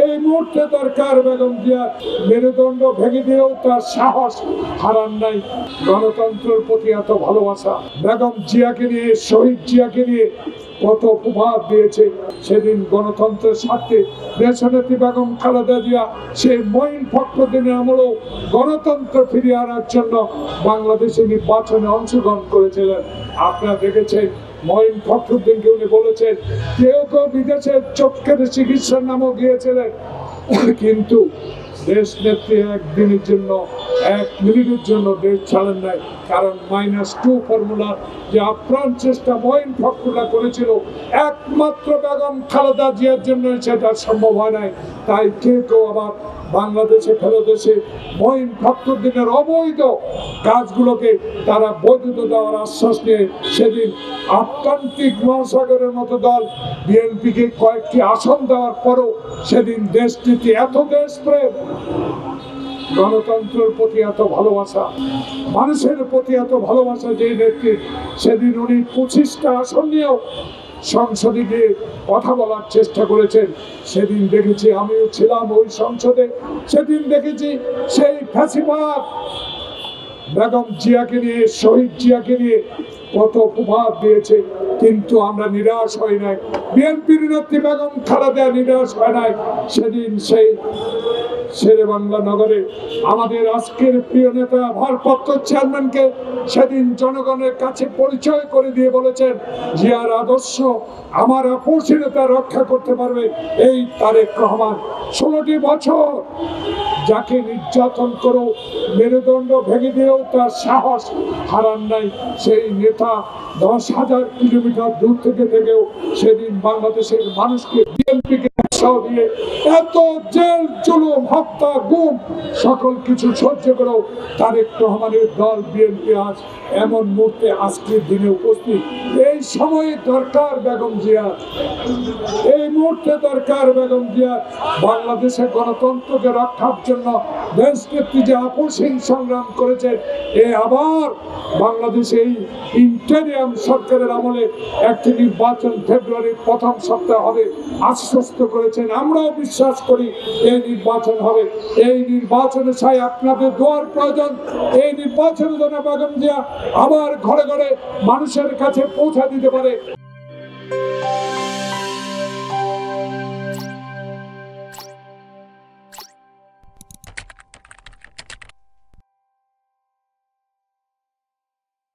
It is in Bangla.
এই মুহূর্তে দরকার বেগম জিয়া মেরুদণ্ড ভেঙে দিয়েও তার সাহস হারান নাই। গণতন্ত্রের প্রতি এত ভালোবাসা, বেগম জিয়াকে নিয়ে, শহীদ জিয়াকে নিয়ে কত উপহার দিয়েছে। সেদিন গণতন্ত্রের স্বার্থে দেশনেত্রী বেগম খালেদা জিয়া সেই মঈন ফখরুদ্দিনের আমলেও গণতন্ত্র ফিরিয়ে আনার জন্য বাংলাদেশে নির্বাচনে অংশগ্রহণ করেছিলেন। আপনারা দেখেছেন মঈন ফখরুদ্দিনকে উনি বলেছেন, কেউ কেউ বিদেশে চোখের চিকিৎসার নামও গিয়েছিলেন, কিন্তু দেশ নেত্রী একদিনের জন্য, এক মিনিটের জন্য দেশ ছাড়েন নাই। কারণ -2 ফর্মুলার যে আপ্রাণ চেষ্টা মঈন ফখরুল্লাহ করেছিল, একমাত্র বেগম খালেদা জিয়ার জন্য সেটা সম্ভব হয় নাই। তাই কেউ কেউ আবার বাংলাদেশে ফেরত এসে মঈন ফখরুদ্দিনের অবৈধ কাজগুলোকে তারা বৈধতা দেওয়ার আশ্বাস নিয়ে সেদিন আটলান্টিক মহাসাগরের মতো দল বিএনপিকে কয়েকটি আসন দেওয়ার পরও সেদিন দেশটিতে এত দেশপ্রেম, গণতন্ত্রের প্রতি এত ভালোবাসা, মানুষের প্রতি এত ভালোবাসা যে নেত্রী, সেদিন উনি 25টা আসন নিয়েও সংসদে গিয়ে কথা বলার চেষ্টা করেছেন। সেদিন দেখেছি, আমিও ছিলাম ওই সংসদে, সেদিন দেখেছি সেই ফ্যাসিবাদ বেগম জিয়াকে নিয়ে, শহীদ জিয়াকে নিয়ে কত উপহার দিয়েছে, কিন্তু আমরা নিরাশ হই নাই। বিএনপির নেত্রী বেগম খালেদা নিরাশ হয় নাই। সেদিন সেই শেরেবাংলা নগরে আমাদের আজকের প্রিয় নেতা ভারপ্রাপ্ত চেয়ারম্যানকে সেদিন জনগণের কাছে পরিচয় করে দিয়ে বলেছেন, জিয়ার আদর্শ আমার আপসী নেতা রক্ষা করতে পারবে এই তারেক রহমান। 16টি বছর যাকে নির্যাতন করো, মেরুদণ্ড ভেঙে দিয়েও তার সাহস হারান নাই সেই নেতা 10,000 কিলোমিটার দূর থেকেও সেদিন বাংলাদেশের মানুষকে, বিএনপিকে উৎসাহ দিয়ে এত জেল, জুলুম, হত্যা, গুম সকল কিছু সহ্য করেও তারেক রহমানের দল বিএনপি আজ এমন মুহূর্তে আজকের দিনে উপস্থিত। এই সময়ে দরকার বেগম জিয়া, এই মুহূর্তে দরকার বেগম জিয়া বাংলাদেশের গণতন্ত্রকে রক্ষার জন্য দেশনেত্রী যে আপসহীন সংগ্রাম করেছেন। আবার বাংলাদেশে এই ইন্টারিয়াম সরকারের আমলে একটি নির্বাচন ফেব্রুয়ারির প্রথম সপ্তাহে হবে আশ্বস্ত করেছেন। আমরাও বিশ্বাস করি এই নির্বাচন হবে। এই নির্বাচনে চাই আপনাদের দোয়ার প্রয়োজন। এই নির্বাচনে যেন বেগম জিয়া আবার ঘরে ঘরে মানুষের কাছে পৌঁছা দিতে পারে।